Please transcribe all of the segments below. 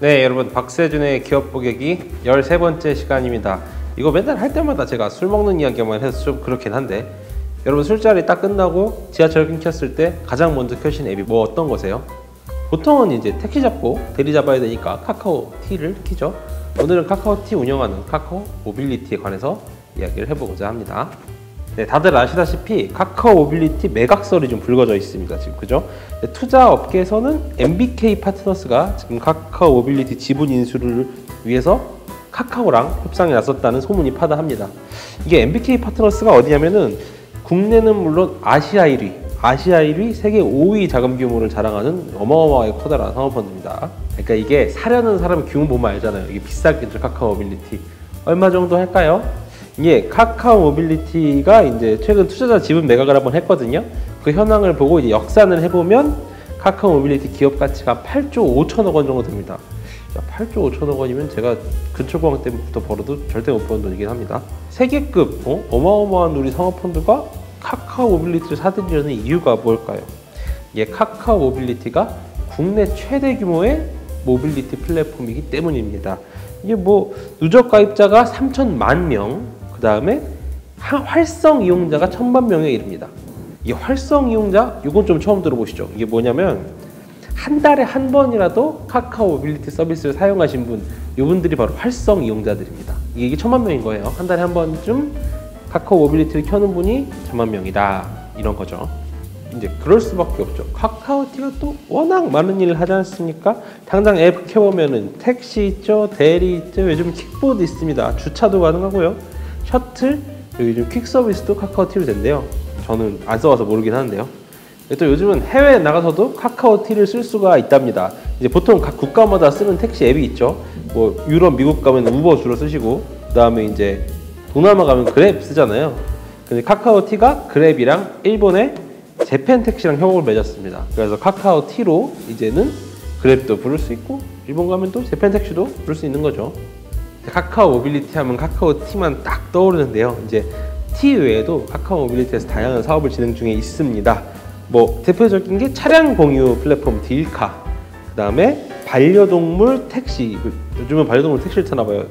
네, 여러분, 박세준의 기업 보객이 13번째 시간입니다. 이거 맨날 할 때마다 제가 술 먹는 이야기만 해서 좀 그렇긴 한데, 여러분 술자리 딱 끝나고 지하철 끊겼을 때 가장 먼저 켜신 앱이 뭐 어떤 거세요? 보통은 이제 택시 잡고 대리 잡아야 되니까 카카오티를 켜죠. 오늘은 카카오티 운영하는 카카오 모빌리티에 관해서 이야기를 해보고자 합니다. 네, 다들 아시다시피 카카오 모빌리티 매각설이 좀 불거져 있습니다. 지금 그죠? 네, 투자 업계에서는 MBK 파트너스가 지금 카카오 모빌리티 지분 인수를 위해서 카카오랑 협상에 나섰다는 소문이 파다합니다. 이게 MBK 파트너스가 어디냐면은 국내는 물론 아시아 1위, 세계 5위 자금 규모를 자랑하는 어마어마하게 커다란 상업펀드입니다. 그러니까 이게 사려는 사람 규모 보면 알잖아요. 이게 비싸겠죠, 카카오 모빌리티. 얼마 정도 할까요? 이게 카카오 모빌리티가 이제 최근 투자자 지분 매각을 한번 했거든요. 그 현황을 보고 이제 역산을 해보면 카카오 모빌리티 기업 가치가 8조 5천억 원 정도 됩니다. 8조 5천억 원이면 제가 근초공항 때부터 벌어도 절대 못 버는 돈이긴 합니다. 세계급 어마어마한 우리 상업펀드가 카카오 모빌리티를 사들이려는 이유가 뭘까요? 이게 카카오 모빌리티가 국내 최대 규모의 모빌리티 플랫폼이기 때문입니다. 이게 뭐 누적 가입자가 3천만 명, 그 다음에 활성 이용자가 1,000만 명에 이릅니다. 이 활성 이용자, 이건 좀 처음 들어보시죠? 이게 뭐냐면 한 달에 한 번이라도 카카오 모빌리티 서비스를 사용하신 분, 이분들이 바로 활성 이용자들입니다. 이게 1,000만 명인 거예요. 한 달에 한 번쯤 카카오 모빌리티를 켜는 분이 1,000만 명이다, 이런 거죠. 이제 그럴 수밖에 없죠. 카카오티가 또 워낙 많은 일을 하지 않습니까? 당장 앱 켜보면은 택시 있죠, 대리 있죠, 요즘 킥보드 있습니다. 주차도 가능하고요. 셔틀, 요즘 퀵 서비스도 카카오티로 된대요. 저는 안 써봐서 모르긴 하는데요. 또 요즘은 해외에 나가서도 카카오티를 쓸 수가 있답니다. 이제 보통 각 국가마다 쓰는 택시 앱이 있죠. 뭐 유럽, 미국 가면 우버 주로 쓰시고, 그 다음에 이제 동남아 가면 그랩 쓰잖아요. 근데 카카오티가 그랩이랑 일본의 재팬 택시랑 협업을 맺었습니다. 그래서 카카오티로 이제는 그랩도 부를 수 있고, 일본 가면 또 재팬 택시도 부를 수 있는 거죠. 카카오 모빌리티 하면 카카오티만 딱 떠오르는데요. 이제 T 외에도 카카오 모빌리티에서 다양한 사업을 진행 중에 있습니다. 뭐 대표적인 게 차량 공유 플랫폼 딜카, 그 다음에 반려동물 택시, 요즘은 반려동물 택시를 타나 봐요.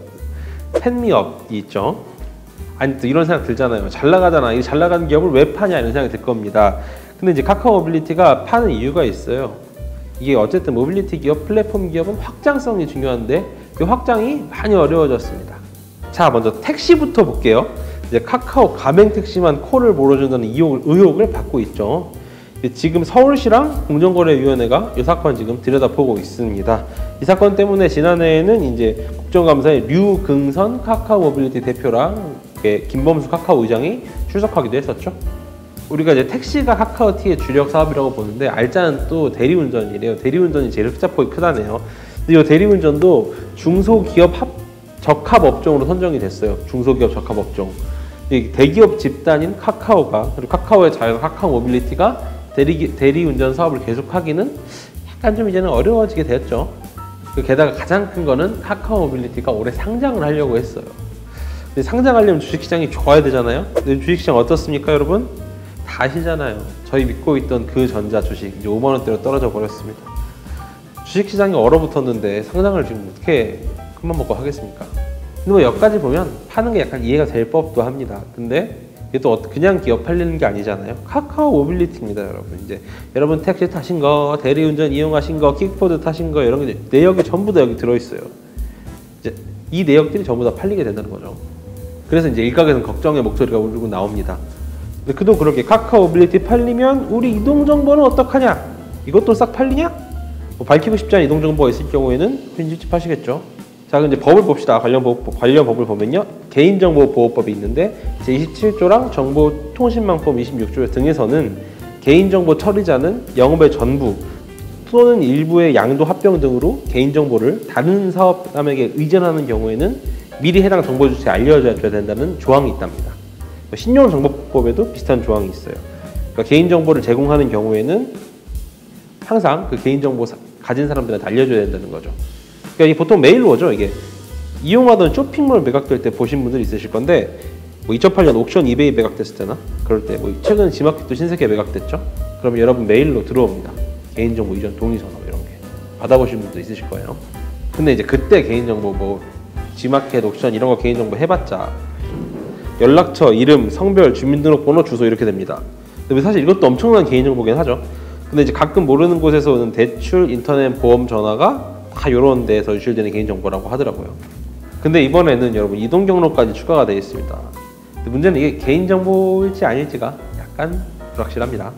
펫미업이 있죠. 아니 또 이런 생각 들잖아요. 잘 나가잖아. 이 잘 나가는 기업을 왜 파냐, 이런 생각이 들 겁니다. 근데 이제 카카오 모빌리티가 파는 이유가 있어요. 이게 어쨌든 모빌리티 기업, 플랫폼 기업은 확장성이 중요한데 그 확장이 많이 어려워졌습니다. 자, 먼저 택시부터 볼게요. 이제 카카오 가맹 택시만 코를 몰아준다는 의혹을 받고 있죠. 지금 서울시랑 공정거래위원회가 이 사건 지금 들여다보고 있습니다. 이 사건 때문에 지난해에는 이제 국정감사에 류긍선 카카오 모빌리티 대표랑 김범수 카카오 의장이 출석하기도 했었죠. 우리가 이제 택시가 카카오티의 주력 사업이라고 보는데 알짜는 또 대리운전이래요. 대리운전이 제일 흑자폭이 크다네요. 근데 이 대리운전도 중소기업 적합 업종으로 선정이 됐어요. 중소기업 적합 업종. 대기업 집단인 카카오가, 그리고 카카오의 자회사 카카오 모빌리티가 대리운전 사업을 계속하기는 약간 좀 이제는 어려워지게 되었죠. 게다가 가장 큰 거는 카카오 모빌리티가 올해 상장을 하려고 했어요. 근데 상장하려면 주식시장이 좋아야 되잖아요. 근데 주식시장 어떻습니까, 여러분? 다 아시잖아요. 저희 믿고 있던 그 전자 주식 이제 5만 원대로 떨어져 버렸습니다. 주식시장이 얼어붙었는데 상장을 지금 어떻게 큰맘 먹고 하겠습니까? 근데 뭐 여기까지 보면 파는 게 약간 이해가 될 법도 합니다. 근데 이게 또 그냥 기업 팔리는 게 아니잖아요. 카카오 모빌리티입니다, 여러분. 이제 여러분 택시 타신 거, 대리운전 이용하신 거, 킥보드 타신 거, 이런 게 내역이 전부 다 여기 들어있어요. 이제 이 내역들이 전부 다 팔리게 된다는 거죠. 그래서 이제 일각에서는 걱정의 목소리가 울리고 나옵니다. 근데 그도 그렇게 카카오 모빌리티 팔리면 우리 이동정보는 어떡하냐? 이것도 싹 팔리냐? 뭐 밝히고 싶지 않은 이동정보가 있을 경우에는 빈집집 하시겠죠. 자, 그럼 이제 법을 봅시다. 관련 법을 보면요. 개인정보보호법이 있는데 제27조랑 정보통신망법 26조 등에서는 개인정보 처리자는 영업의 전부 또는 일부의 양도 합병 등으로 개인정보를 다른 사업담에게 의존하는 경우에는 미리 해당 정보 주체에 알려줘야 된다는 조항이 있답니다. 신용정보법에도 비슷한 조항이 있어요. 그러니까 개인정보를 제공하는 경우에는 항상 그 개인정보 가진 사람들한테 알려줘야 된다는 거죠. 그러니까 보통 메일로 오죠. 이게 이용하던 쇼핑몰 매각될 때 보신 분들 있으실 건데, 뭐 2008년 옥션 이베이 매각됐을 때나 그럴 때, 뭐 최근 지마켓도 신세계 매각됐죠. 그러면 여러분 메일로 들어옵니다. 개인정보 이전 동의 선언 이런 게 받아보신 분도 있으실 거예요. 근데 이제 그때 개인정보 뭐 G마켓, 옥션 이런 거 개인정보 해봤자 연락처, 이름, 성별, 주민등록번호, 주소 이렇게 됩니다. 근데 사실 이것도 엄청난 개인정보긴 하죠. 근데 이제 가끔 모르는 곳에서 오는 대출, 인터넷, 보험, 전화가 다 이런 데에서 유출되는 개인정보라고 하더라고요. 근데 이번에는 여러분 이동 경로까지 추가가 되어 있습니다. 근데 문제는 이게 개인정보일지 아닐지가 약간 불확실합니다.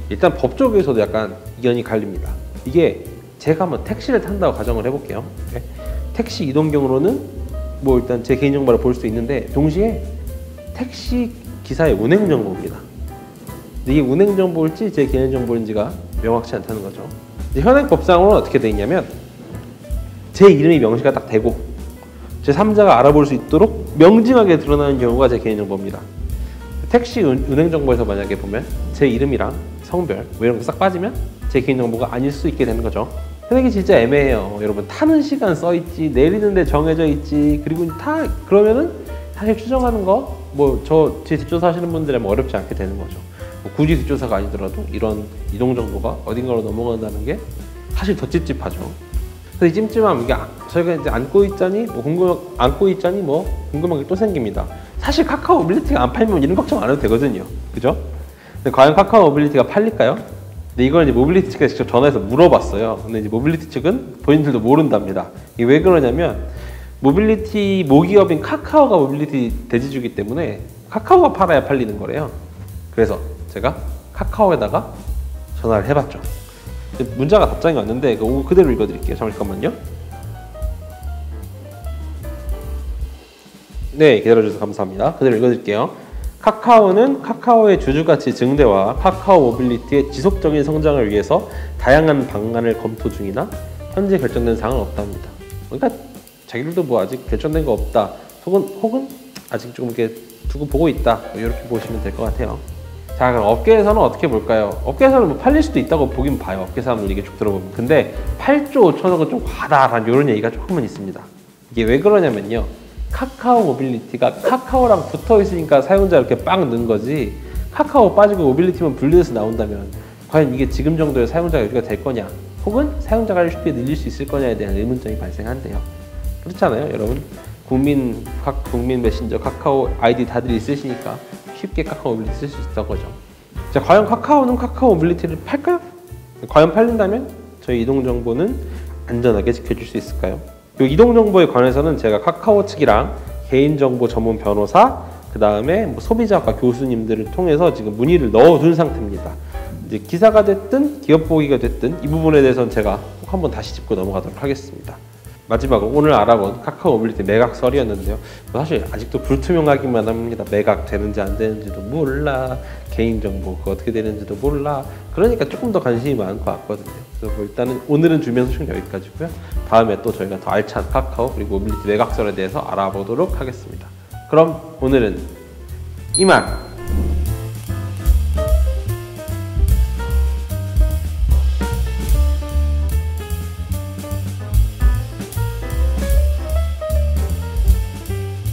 일단 법조계에서도 약간 의견이 갈립니다. 이게 제가 한번 택시를 탄다고 가정을 해볼게요. 네? 택시 이동 경로는 뭐 일단 제 개인정보를 볼 수 있는데 동시에 택시 기사의 운행 정보입니다. 근데 이게 운행 정보일지 제 개인 정보인지가 명확치 않다는 거죠. 현행법상으로는 어떻게 되어 있냐면 제 이름이 명시가 딱 되고 제 3자가 알아볼 수 있도록 명징하게 드러나는 경우가 제 개인 정보입니다. 택시 운행 정보에서 만약에 보면 제 이름이랑 성별 뭐 이런 거 싹 빠지면 제 개인 정보가 아닐 수 있게 되는 거죠. 근데 이게 진짜 애매해요. 여러분 타는 시간 써 있지, 내리는데 정해져 있지, 그리고 다 그러면은 사실 추정하는 거 뭐 제 뒷조사 하시는 분들은 어렵지 않게 되는 거죠. 뭐 굳이 뒷조사가 아니더라도 이런 이동 정보가 어딘가로 넘어간다는 게 사실 더 찝찝하죠. 그래서 이 찜찜함 이게 저희가 이제 안고 있자니 뭐 궁금한 게 또 생깁니다. 사실 카카오 모빌리티가 안 팔면 이런 걱정 안 해도 되거든요. 그죠? 근데 과연 카카오 모빌리티가 팔릴까요? 근데 이걸 이제 모빌리티 측에 직접 전화해서 물어봤어요. 근데 이제 모빌리티 측은 본인들도 모른답니다. 이게 왜 그러냐면 모빌리티 모기업인 카카오가 모빌리티 대지주기 때문에 카카오가 팔아야 팔리는 거래요. 그래서 제가 카카오에다가 전화를 해봤죠. 문자가 답장이 왔는데 그대로 읽어드릴게요. 잠깐만요. 네, 기다려주셔서 감사합니다. 그대로 읽어드릴게요. 카카오는 카카오의 주주가치 증대와 카카오 모빌리티의 지속적인 성장을 위해서 다양한 방안을 검토 중이나 현재 결정된 사항은 없답니다. 그러니까 자기들도 뭐 아직 결정된 거 없다. 혹은 아직 좀 이렇게 두고 보고 있다. 뭐 이렇게 보시면 될 것 같아요. 자, 그럼 업계에서는 어떻게 볼까요? 업계에서는 뭐 팔릴 수도 있다고 보긴 봐요. 업계 사람들 얘기 쭉 들어보면. 근데 8조 5천억은 좀 과다한 이런 얘기가 조금은 있습니다. 이게 왜 그러냐면요. 카카오 모빌리티가 카카오랑 붙어 있으니까 사용자 이렇게 빵 는 거지. 카카오 빠지고 모빌리티만 분리해서 나온다면 과연 이게 지금 정도의 사용자가 유지가 될 거냐? 혹은 사용자가 쉽게 늘릴 수 있을 거냐에 대한 의문점이 발생한대요. 그렇잖아요, 여러분. 국민 메신저, 카카오 아이디 다들 있으시니까 쉽게 카카오 모빌리티 쓸 수 있던 거죠. 자, 과연 카카오는 카카오 모빌리티를 팔까요? 과연 팔린다면 저희 이동 정보는 안전하게 지켜줄 수 있을까요? 이 이동 정보에 관해서는 제가 카카오 측이랑 개인정보 전문 변호사, 그 다음에 뭐 소비자과 교수님들을 통해서 지금 문의를 넣어둔 상태입니다. 이제 기사가 됐든 기업 보기가 됐든 이 부분에 대해서는 제가 꼭 한번 다시 짚고 넘어가도록 하겠습니다. 마지막으로 오늘 알아본 카카오 모빌리티 매각설이었는데요. 사실 아직도 불투명하기만 합니다. 매각 되는지 안 되는지도 몰라. 개인정보 그거 어떻게 되는지도 몰라. 그러니까 조금 더 관심이 많은 것 같거든요. 그래서 뭐 일단은 오늘은 주변 소식 여기까지고요. 다음에 또 저희가 더 알찬 카카오 그리고 모빌리티 매각설에 대해서 알아보도록 하겠습니다. 그럼 오늘은 이만!